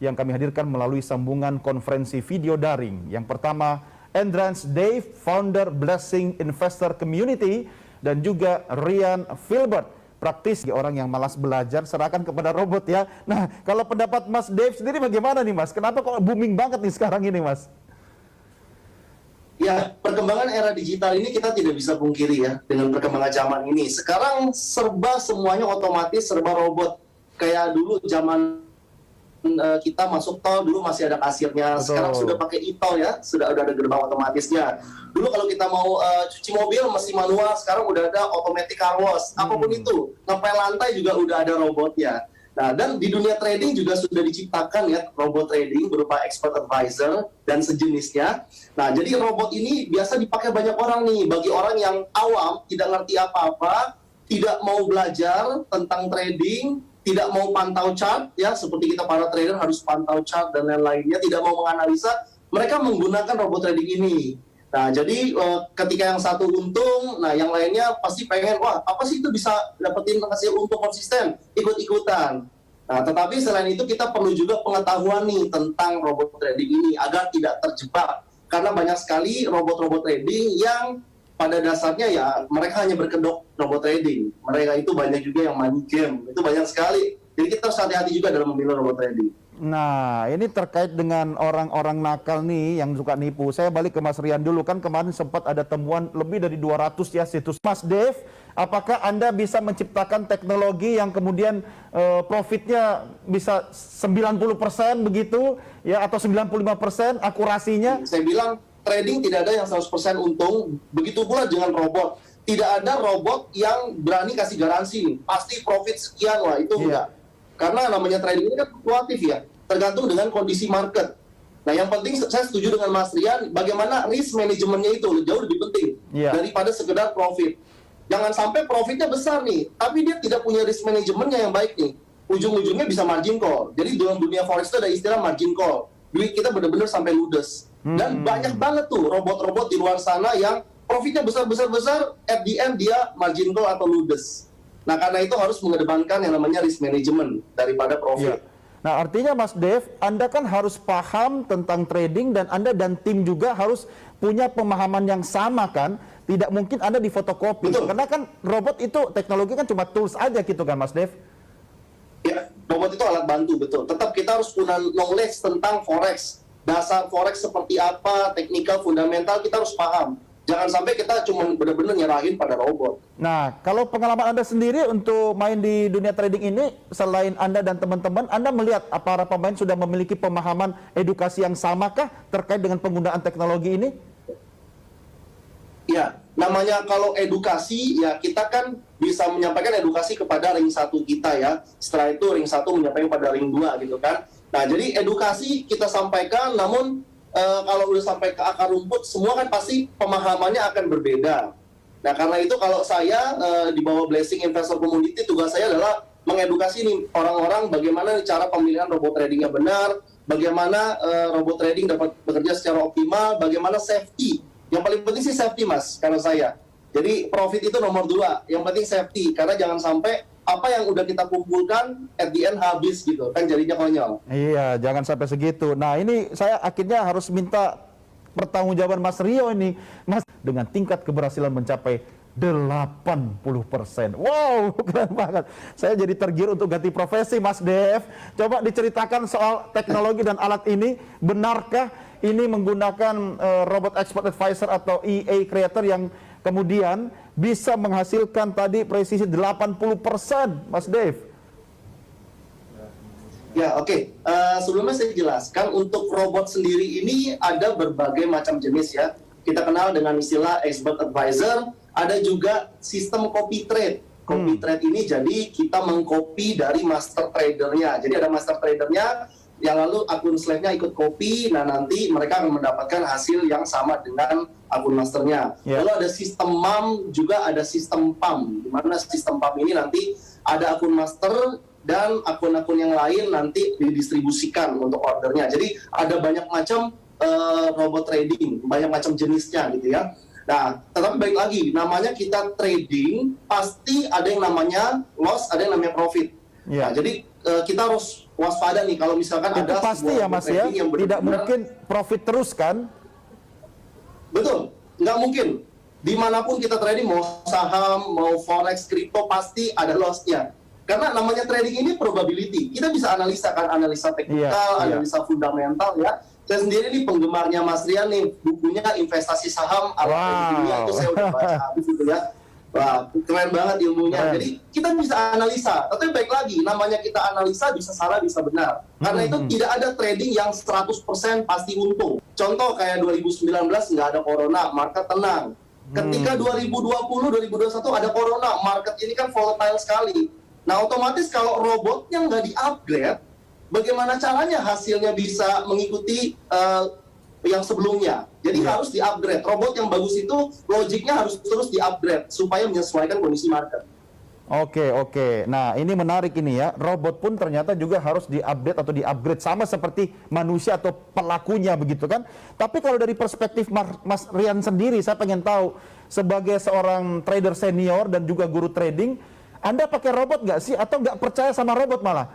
yang kami hadirkan melalui sambungan konferensi video daring. Yang pertama, Andreas Dave, founder Blessing Investor Community, dan juga Ryan Filbert, praktisi orang yang malas belajar, serahkan kepada robot ya. Nah, kalau pendapat Mas Dave sendiri bagaimana nih Mas? Kenapa kok booming banget nih sekarang ini Mas? Ya, perkembangan era digital ini kita tidak bisa pungkiri ya, dengan perkembangan zaman ini. Sekarang serba semuanya otomatis, serba robot. Kayak dulu zaman kita masuk tol, dulu masih ada kasirnya. Sekarang sudah pakai e-tol ya, sudah ada gerbang otomatisnya. Dulu kalau kita mau cuci mobil masih manual, sekarang udah ada automatic car wash. Apapun itu, ngepel lantai juga udah ada robotnya. Nah, dan di dunia trading juga sudah diciptakan ya robot trading berupa expert advisor dan sejenisnya. Nah, jadi robot ini biasa dipakai banyak orang nih. Bagi orang yang awam, tidak ngerti apa-apa, tidak mau belajar tentang trading, tidak mau pantau chart, ya seperti kita para trader harus pantau chart dan lain-lainnya, tidak mau menganalisa, mereka menggunakan robot trading ini. Nah, jadi ketika yang satu untung, nah yang lainnya pasti pengen, wah apa sih itu bisa dapetin hasil untung konsisten, ikut-ikutan. Nah, tetapi selain itu kita perlu juga pengetahuan nih tentang robot trading ini agar tidak terjebak. Karena banyak sekali robot-robot trading yang pada dasarnya ya mereka hanya berkedok robot trading. Mereka itu banyak juga yang main game, itu banyak sekali. Jadi kita harus hati-hati juga dalam memilih robot trading. Nah, ini terkait dengan orang-orang nakal nih yang suka nipu. Saya balik ke Mas Rian dulu, kan kemarin sempat ada temuan lebih dari 200 ya situs. Mas Dev, apakah Anda bisa menciptakan teknologi yang kemudian profitnya bisa 90% begitu ya, atau 95% akurasinya? Saya bilang trading tidak ada yang 100% untung, begitu pula dengan robot. Tidak ada robot yang berani kasih garansi, pasti profit sekian lah, itu enggak. Karena namanya trading ini kan fluktuatif ya, tergantung dengan kondisi market. Nah, yang penting saya setuju dengan Mas Rian, bagaimana risk manajemennya itu jauh lebih penting daripada sekedar profit. Jangan sampai profitnya besar nih, tapi dia tidak punya risk manajemennya yang baik nih. Ujung-ujungnya bisa margin call. Jadi dalam dunia forex itu ada istilah margin call. Duit kita benar-benar sampai ludes. Dan banyak banget tuh robot-robot di luar sana yang profitnya besar-besar, at the end dia margin call atau ludes. Nah, karena itu harus mengedepankan yang namanya risk management daripada profit. Nah, artinya Mas Dev, Anda kan harus paham tentang trading dan Anda dan tim juga harus punya pemahaman yang sama kan? Tidak mungkin Anda difotokopi. Karena kan robot itu teknologi kan cuma tools aja gitu kan Mas Dev? Ya, robot itu alat bantu, betul. Tetap kita harus punya knowledge tentang forex. Dasar forex seperti apa, teknikal, fundamental, kita harus paham. Jangan sampai kita cuma benar-benar nyerahin pada robot. Nah, kalau pengalaman Anda sendiri untuk main di dunia trading ini, selain Anda dan teman-teman, Anda melihat para pemain sudah memiliki pemahaman edukasi yang samakah terkait dengan penggunaan teknologi ini? Ya, namanya kalau edukasi, ya kita kan bisa menyampaikan edukasi kepada ring 1 kita ya. Setelah itu ring 1 menyampaikan pada ring 2 gitu kan. Nah, jadi edukasi kita sampaikan, namun kalau udah sampai ke akar rumput, semua kan pasti pemahamannya akan berbeda. Nah, karena itu kalau saya di bawah Blessing Investor Community, tugas saya adalah mengedukasi nih orang-orang bagaimana cara pemilihan robot tradingnya benar, bagaimana robot trading dapat bekerja secara optimal, bagaimana safety. Yang paling penting sih safety, Mas, karena saya. Jadi profit itu nomor 2, yang penting safety, karena jangan sampai apa yang udah kita kumpulkan at the end habis gitu, kan jadinya konyol. Iya, jangan sampai segitu. Nah, ini saya akhirnya harus minta pertanggungjawaban Mas Rio ini. Mas, dengan tingkat keberhasilan mencapai 80%. Wow, keren banget. Saya jadi tergiur untuk ganti profesi, Mas Dev. Coba diceritakan soal teknologi dan alat ini. Benarkah ini menggunakan robot expert advisor atau EA creator yang kemudian bisa menghasilkan tadi presisi 80%, Mas Dev? Ya, oke. Sebelumnya saya jelaskan, untuk robot sendiri ini ada berbagai macam jenis ya. Kita kenal dengan istilah expert advisor, ada juga sistem copy trade. Copy trade ini jadi kita mengcopy dari master tradernya. Jadi ada master tradernya, yang lalu akun slave-nya ikut copy, nah nanti mereka akan mendapatkan hasil yang sama dengan akun masternya. Lalu ada sistem MAM, juga ada sistem PAM, di mana sistem PAM ini nanti ada akun master dan akun-akun yang lain nanti didistribusikan untuk ordernya. Jadi ada banyak macam robot trading, banyak macam jenisnya gitu ya. Nah, tetapi baik lagi, namanya kita trading, pasti ada yang namanya loss, ada yang namanya profit. Nah, jadi kita harus waspada nih kalau misalkan Itu ada pasti sebuah ya Mas ya, trading yang tidak benar-benar- mungkin profit terus kan? Betul, nggak mungkin. Dimanapun kita trading, mau saham, mau forex, kripto, pasti ada loss-nya. Karena namanya trading ini probability. Kita bisa analisa kan, analisa teknikal, Iya, iya. analisa fundamental ya. Saya sendiri nih penggemarnya Mas Rian nih, bukunya Investasi Saham ala Trading Dunia, itu saya udah baca habis itu ya. Wah, keren banget ilmunya. Keren. Jadi kita bisa analisa. Tapi baik lagi, namanya kita analisa bisa salah, bisa benar. Karena itu tidak ada trading yang 100% pasti untung. Contoh kayak 2019 nggak ada corona, market tenang. Ketika 2020, 2021 ada corona, market ini kan volatile sekali. Nah, otomatis kalau robotnya nggak di-upgrade, bagaimana caranya hasilnya bisa mengikuti yang sebelumnya? Jadi harus di-upgrade. Robot yang bagus itu logiknya harus terus di-upgrade supaya menyesuaikan kondisi market. Oke. Nah, ini menarik ini ya. Robot pun ternyata juga harus di-update atau di-upgrade sama seperti manusia atau pelakunya begitu kan. Tapi kalau dari perspektif Mas Rian sendiri, saya pengen tahu sebagai seorang trader senior dan juga guru trading, Anda pakai robot nggak sih atau nggak percaya sama robot malah?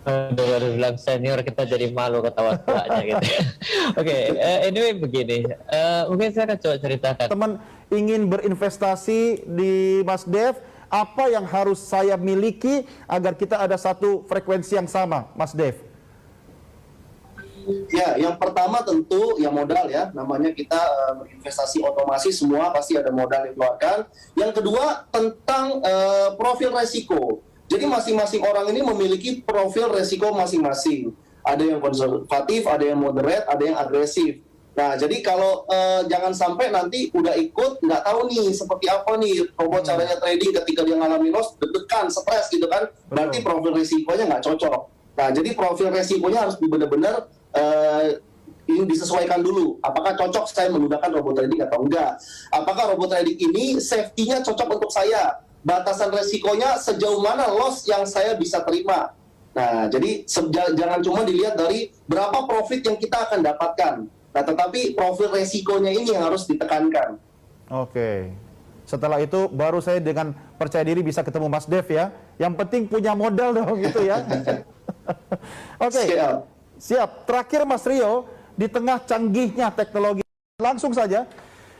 Baru bilang senior kita jadi malu ketawa tuanya gitu. Oke, anyway begini, mungkin saya akan coba ceritakan. Teman ingin berinvestasi di Mas Dev, apa yang harus saya miliki agar kita ada satu frekuensi yang sama, Mas Dev? Ya, yang pertama tentu ya modal ya. Namanya kita berinvestasi otomasi, semua pasti ada modal yang dikeluarkan. Yang kedua tentang profil resiko. Jadi masing-masing orang ini memiliki profil resiko masing-masing. Ada yang konservatif, ada yang moderate, ada yang agresif. Nah, jadi kalau jangan sampai nanti udah ikut, nggak tahu nih seperti apa nih robot caranya trading ketika dia ngalami loss, deg-degan, stres gitu kan. Berarti profil resikonya nggak cocok. Nah, jadi profil resikonya harus benar-benar ini disesuaikan dulu. Apakah cocok saya menggunakan robot trading atau enggak? Apakah robot trading ini safety-nya cocok untuk saya? Batasan resikonya sejauh mana loss yang saya bisa terima. Nah, jadi jangan cuma dilihat dari berapa profit yang kita akan dapatkan. Nah, tetapi profil resikonya ini yang harus ditekankan. Oke. Setelah itu baru saya dengan percaya diri bisa ketemu Mas Dev ya. Yang penting punya modal dong gitu ya. Oke. Siap. Terakhir Mas Rio, di tengah canggihnya teknologi, langsung saja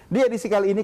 di edisi kali ini